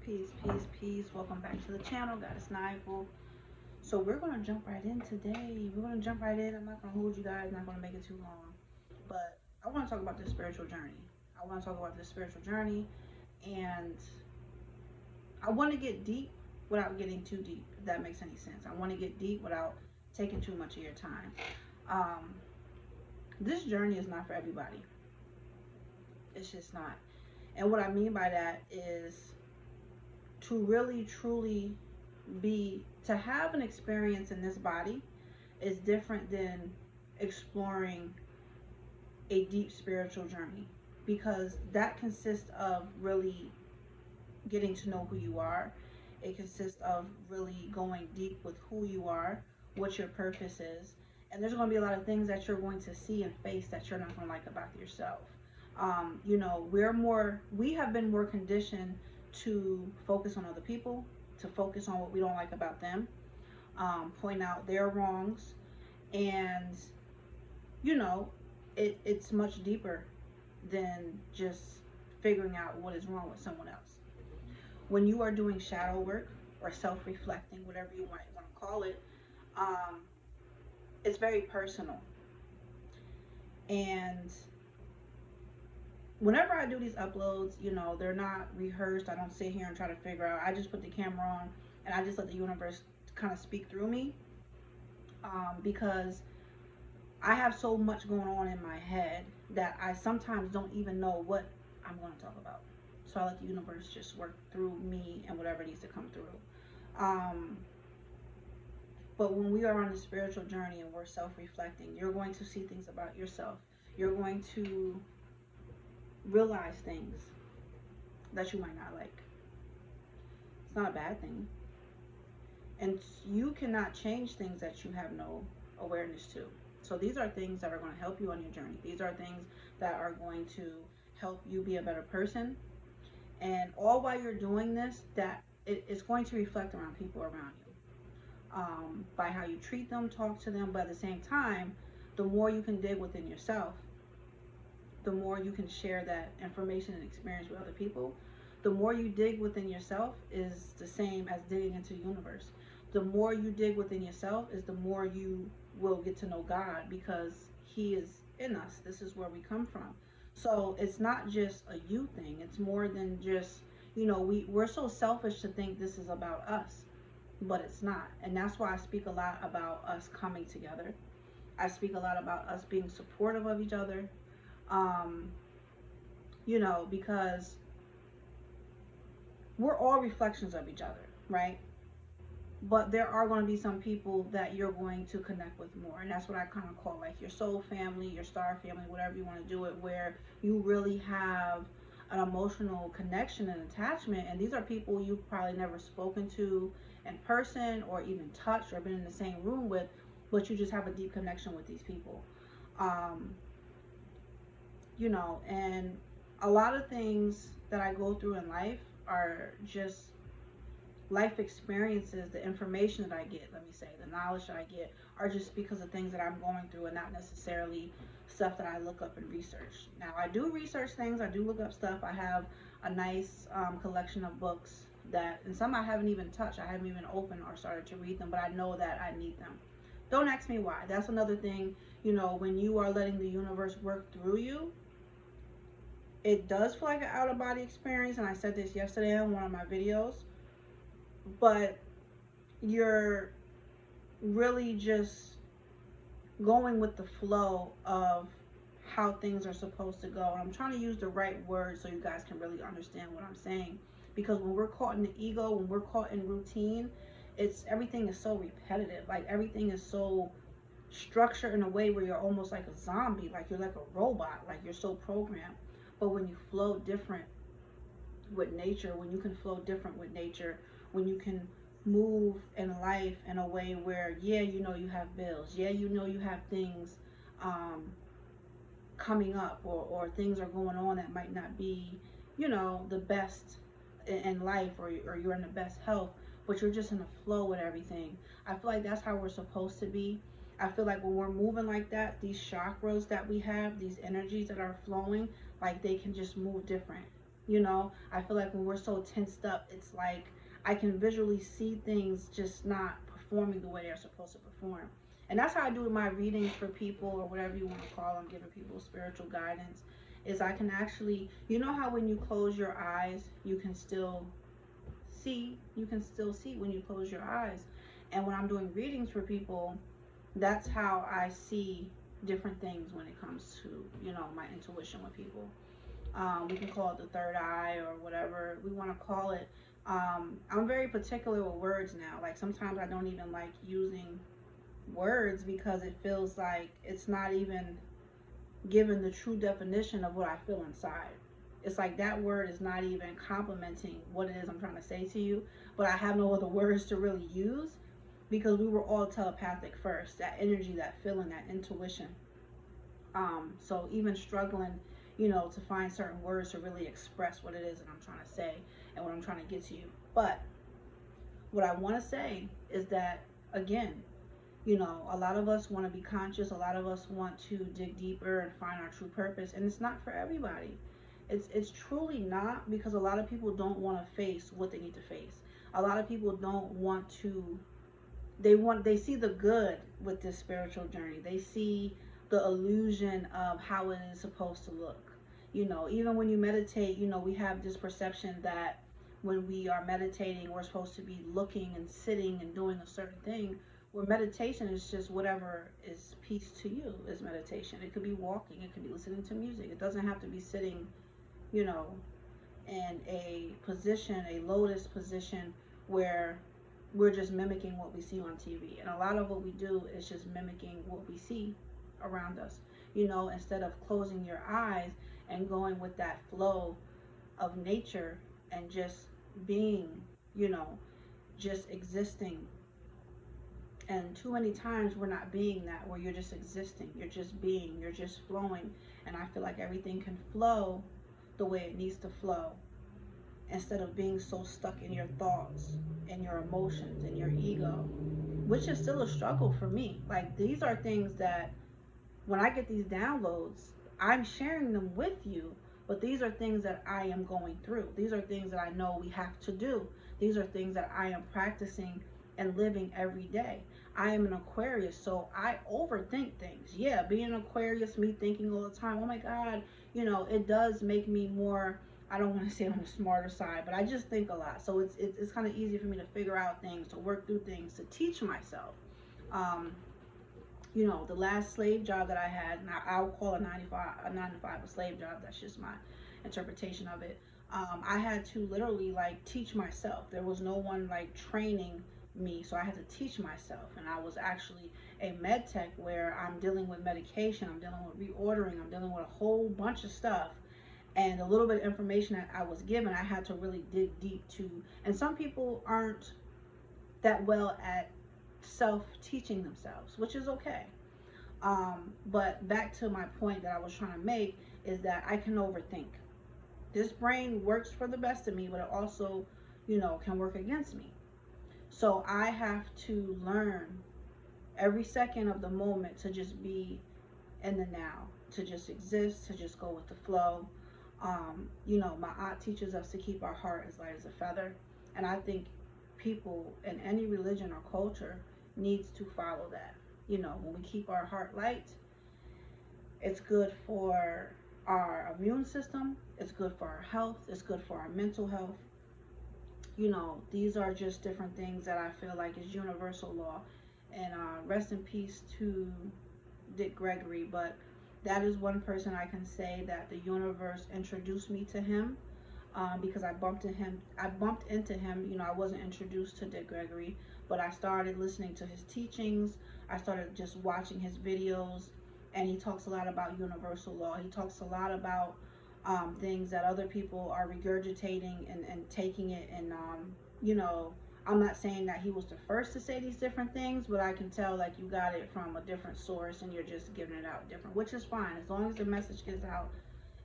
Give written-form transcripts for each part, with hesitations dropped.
Peace, peace, peace. Welcome back to the channel, Goddess Nigel. So we're gonna jump right in today. We're gonna jump right in. I'm not gonna hold you guys, not gonna make it too long. But I wanna talk about the spiritual journey. I wanna talk about the spiritual journey and I wanna get deep without getting too deep, if that makes any sense. I wanna get deep without taking too much of your time. Um, this journey is not for everybody. It's just not. And what I mean by that is to really truly to have an experience in this body is different than exploring a deep spiritual journey, because that consists of really getting to know who you are. It consists of really going deep with who you are, what your purpose is, and there's going to be a lot of things that you're going to see and face that you're not going to like about yourself. We have been more conditioned to focus on other people, to focus on what we don't like about them, point out their wrongs, and you know, it's much deeper than just figuring out what is wrong with someone else. When you are doing shadow work or self-reflecting, whatever you might want to call it, um, it's very personal. And whenever I do these uploads, they're not rehearsed. I don't sit here and try to figure out. I just put the camera on and I just let the universe kind of speak through me, because I have so much going on in my head that I sometimes don't even know what I'm going to talk about. So I let the universe just work through me and whatever needs to come through. Um, but when we are on a spiritual journey and we're self reflecting, you're going to see things about yourself. You're going to realize things that you might not like. It's not a bad thing. And you cannot change things that you have no awareness to. So these are things that are going to help you on your journey. These are things that are going to help you be a better person. And all while you're doing this, that it's going to reflect around people around you, by how you treat them, talk to them. But at the same time, the more you can dig within yourself, the more you can share that information and experience with other people. The more you dig within yourself is the same as digging into the universe. The more you dig within yourself is the more you will get to know God, because He is in us. This is where we come from. So it's not just a you thing. It's more than just, we're so selfish to think this is about us, but it's not. And that's why I speak a lot about us coming together. I speak a lot about us being supportive of each other, um, because we're all reflections of each other, right? But there are going to be some people that you're going to connect with more, and that's what I kind of call like your soul family, your star family, whatever you want to do it, where you really have an emotional connection and attachment. And these are people you've probably never spoken to in person or even touched or been in the same room with, but you just have a deep connection with these people. um, and a lot of things that I go through in life are just life experiences. The information that I get, let me say, the knowledge that I get, are just because of things that I'm going through and not necessarily stuff that I look up and research. Now, I do research things, I do look up stuff. I have a nice collection of books and some I haven't even touched, I haven't even opened or started to read them, but I know that I need them. Don't ask me why. That's another thing. When you are letting the universe work through you, it does feel like an out of body experience. And I said this yesterday in one of my videos, but you're really just going with the flow of how things are supposed to go. And I'm trying to use the right words so you guys can really understand what I'm saying. Because when we're caught in the ego, when we're caught in routine, everything is so repetitive. Like everything is so structured in a way where you're almost like a zombie, like you're like a robot, like you're so programmed. But when you flow different with nature, when you can flow different with nature, when you can move in life in a way where, yeah, you have bills, yeah, you have things um, coming up, or things are going on that might not be, the best in life, or you're in the best health, but you're just in a flow with everything. I feel like that's how we're supposed to be. I feel like when we're moving like that, these chakras that we have, these energies that are flowing, like they can just move different. You know, I feel like when we're so tensed up, it's like I can visually see things just not performing the way they're supposed to perform. And that's how I do my readings for people, or whatever you want to call them, giving people spiritual guidance. Is I can actually, you know how when you close your eyes, you can still see when you close your eyes. And when I'm doing readings for people, that's how I see different things when it comes to, my intuition with people. We can call it the third eye or whatever we want to call it. I'm very particular with words now. Like sometimes I don't even like using words because it feels like it's not even given the true definition of what I feel inside. It's like that word is not even complimenting what it is I'm trying to say to you, but I have no other words to really use because we were all telepathic first. That energy, that feeling, that intuition. So even struggling, to find certain words to really express what it is that I'm trying to say and what I'm trying to get to you. But what I want to say is that, again, a lot of us want to be conscious. A lot of us want to dig deeper and find our true purpose, and it's not for everybody. It's truly not, because a lot of people don't want to face what they need to face. A lot of people don't want to. They see the good with this spiritual journey. They see the illusion of how it is supposed to look. Even when you meditate, we have this perception that when we are meditating, we're supposed to be looking and sitting and doing a certain thing, where meditation is just whatever is peace to you is meditation. It could be walking, it could be listening to music. It doesn't have to be sitting, you know, in a position, a lotus position, where we're just mimicking what we see on TV. And a lot of what we do is just mimicking what we see around us, instead of closing your eyes and going with that flow of nature and just being, you know, just existing. And too many times we're not being that, where you're just existing, you're just being, you're just flowing. And I feel like everything can flow the way it needs to flow, instead of being so stuck in your thoughts and your emotions and your ego, which is still a struggle for me. Like, these are things that when I get these downloads, I'm sharing them with you, but these are things that I am going through. These are things that I know we have to do. These are things that I am practicing and living every day. I am an Aquarius, so I overthink things. Yeah, being an Aquarius, me thinking all the time, oh my God, it does make me more, I don't want to say on the smarter side, but I just think a lot. So it's kind of easy for me to figure out things, to work through things, to teach myself. Um, the last slave job that I had, and I'll call a 9 to 5 a slave job. That's just my interpretation of it. I had to literally like teach myself. There was no one like training me, so I had to teach myself. And I was actually a med tech, where I'm dealing with medication, I'm dealing with reordering, I'm dealing with a whole bunch of stuff. And the little bit of information that I was given, I had to really dig deep to. And some people aren't that well at self teaching themselves, which is okay. But back to my point that I was trying to make, is that I can overthink. This brain works for the best of me, but it also, can work against me. So I have to learn every second of the moment to just be in the now, to just exist, to just go with the flow. My aunt teaches us to keep our heart as light as a feather. And I think people in any religion or culture needs to follow that. When we keep our heart light, it's good for our immune system, it's good for our health, it's good for our mental health. These are just different things that I feel like is universal law. And rest in peace to Dick Gregory, but that is one person I can say that the universe introduced me to him, because I bumped into him. I wasn't introduced to Dick Gregory, but I started listening to his teachings. I started just watching his videos, and he talks a lot about universal law. He talks a lot about things that other people are regurgitating and taking it. And you know, I'm not saying that he was the first to say these different things, but I can tell like you got it from a different source and you're just giving it out different, which is fine. As long as the message gets out,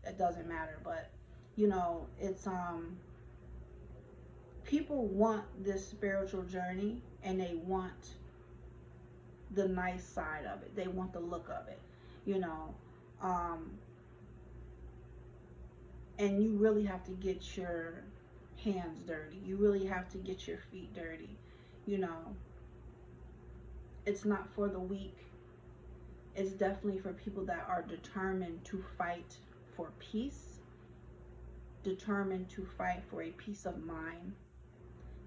it doesn't matter. But it's people want this spiritual journey, and they want the nice side of it. They want the look of it, you know. Um And you really have to get your hands dirty. You really have to get your feet dirty. You know, it's not for the weak. It's definitely for people that are determined to fight for peace, determined to fight for a peace of mind,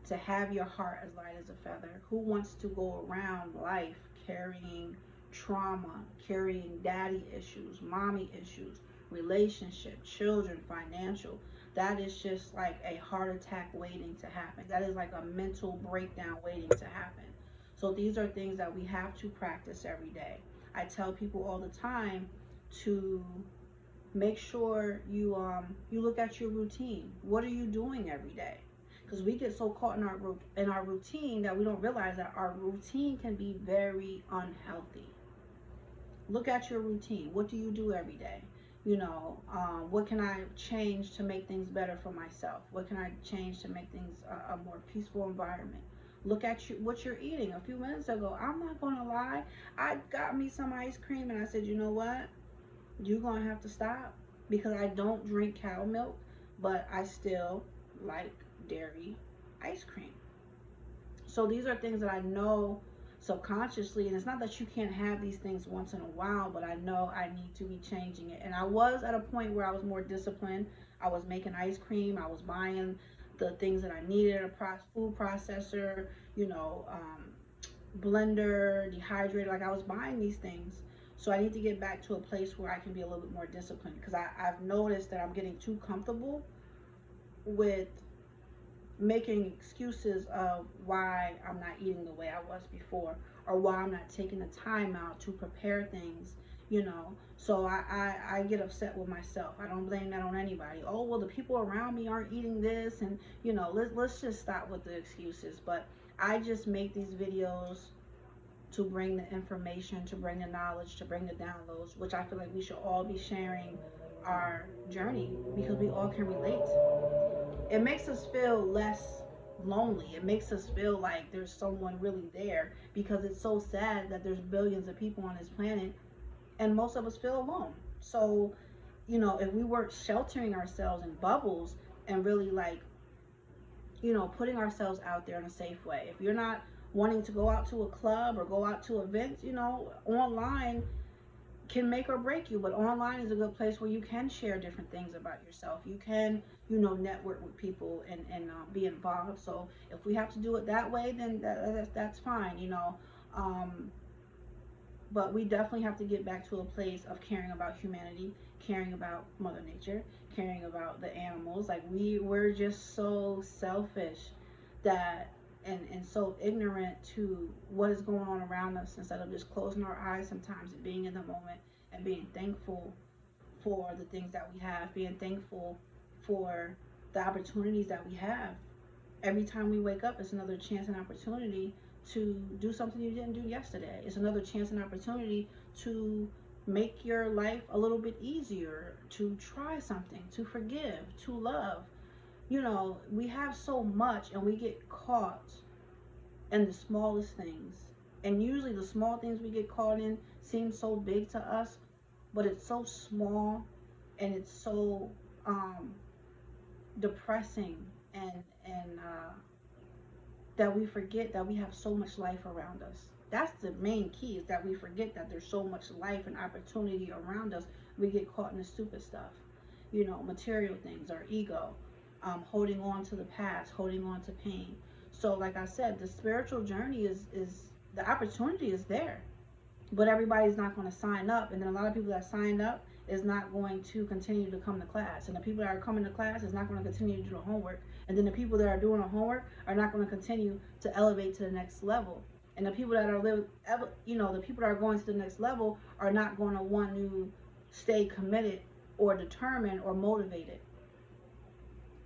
to have your heart as light as a feather. Who wants to go around life carrying trauma, carrying daddy issues, mommy issues, relationship, children, financial? That is just like a heart attack waiting to happen. That is like a mental breakdown waiting to happen. So these are things that we have to practice every day. I tell people all the time to make sure you look at your routine. What are you doing every day? Because we get so caught in our routine that we don't realize that our routine can be very unhealthy. Look at your routine. What do you do every day? What can I change to make things better for myself? What can I change to make things a more peaceful environment? Look at what you're eating. A few minutes ago, I'm not going to lie, I got me some ice cream and I said, you know what? You're going to have to stop, because I don't drink cow milk, but I still like dairy ice cream. So these are things that I know subconsciously, and it's not that you can't have these things once in a while, but I know I need to be changing it. And I was at a point where I was more disciplined. I was making ice cream, I was buying the things that I needed, a food processor, blender, dehydrator. Like, I was buying these things. So I need to get back to a place where I can be a little bit more disciplined, because I've noticed that I'm getting too comfortable with making excuses of why I'm not eating the way I was before, or why I'm not taking the time out to prepare things. So I get upset with myself. I don't blame that on anybody. Oh, well, the people around me aren't eating this, and let's just stop with the excuses. But I just make these videos to bring the information, to bring the knowledge, to bring the downloads, which I feel like we should all be sharing our journey, because we all can relate. It makes us feel less lonely. It makes us feel like there's someone really there, because it's so sad that there's billions of people on this planet and most of us feel alone. So, if we weren't sheltering ourselves in bubbles and really, like, putting ourselves out there in a safe way. If you're not wanting to go out to a club or go out to events, online can make or break you. But online is a good place where you can share different things about yourself. You can, network with people and be involved. So if we have to do it that way, then that's fine. Um, but we definitely have to get back to a place of caring about humanity, caring about Mother Nature, caring about the animals. Like, we're just so selfish that and so ignorant to what is going on around us, instead of just closing our eyes sometimes and being in the moment and being thankful for the things that we have, being thankful for the opportunities that we have. Every time we wake up, it's another chance and opportunity to do something you didn't do yesterday. It's another chance and opportunity to make your life a little bit easier, to try something, to forgive, to love. We have so much, and we get caught in the smallest things. And usually the small things we get caught in seem so big to us, but it's so small, and it's so um, depressing, and that we forget that we have so much life around us. That's the main key, is that we forget that there's so much life and opportunity around us. We get caught in the stupid stuff, material things, our ego, holding on to the past, holding on to pain. So, like I said, the spiritual journey is the opportunity is there, but everybody's not going to sign up, and then a lot of people that signed up is not going to continue to come to class, and the people that are coming to class is not going to continue to do the homework, and then the people that are doing the homework are not going to continue to elevate to the next level, and the people that are the people that are going to the next level are not going to want to stay committed or determined or motivated.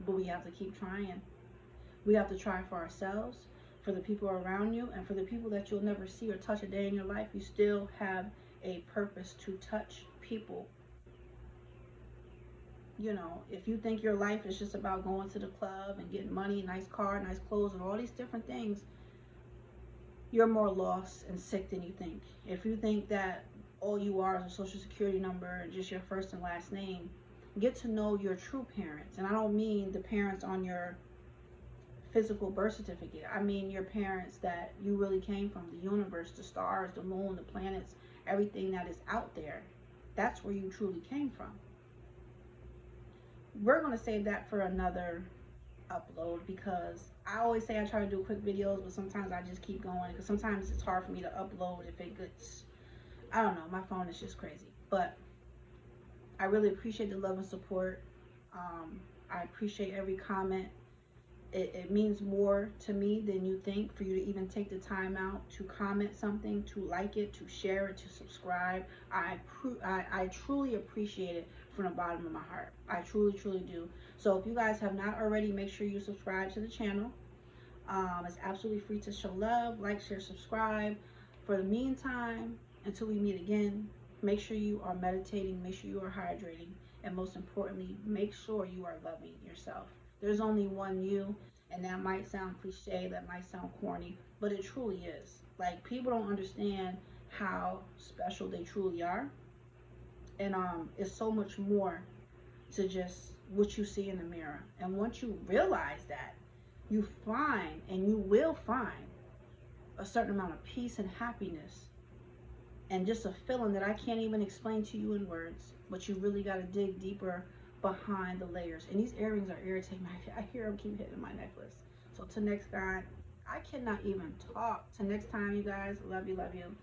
But we have to keep trying. We have to try for ourselves, for the people around you, and for the people that you'll never see or touch a day in your life. You still have a purpose to touch people. If you think your life is just about going to the club and getting money, nice car, nice clothes, and all these different things, you're more lost and sick than you think. If you think that all you are is a social security number and just your first and last name, Get to know your true parents. And I don't mean the parents on your physical birth certificate. I mean your parents that you really came from, the universe, the stars, the moon, the planets, everything that is out there. That's where you truly came from. We're going to save that for another upload, because I always say I try to do quick videos, but sometimes I just keep going because sometimes it's hard for me to upload if it gets, I don't know, my phone is just crazy. But I really appreciate the love and support. I appreciate every comment. It means more to me than you think for you to even take the time out to comment something, to like it, to share it, to subscribe. I truly appreciate it from the bottom of my heart. I truly, truly do. So if you guys have not already, make sure you subscribe to the channel. It's absolutely free to show love, like, share, subscribe. For the meantime, until we meet again, make sure you are meditating, make sure you are hydrating, and most importantly, make sure you are loving yourself. There's only one you, and that might sound cliche, that might sound corny, but it truly is. Like, people don't understand how special they truly are, and it's so much more to just what you see in the mirror. And once you realize that, you find, and you will find, a certain amount of peace and happiness, and just a feeling that I can't even explain to you in words, but you really got to dig deeper behind the layers. And these earrings are irritating. I hear them keep hitting my necklace. So till next time, I cannot even talk. Till next time, you guys, love you, love you.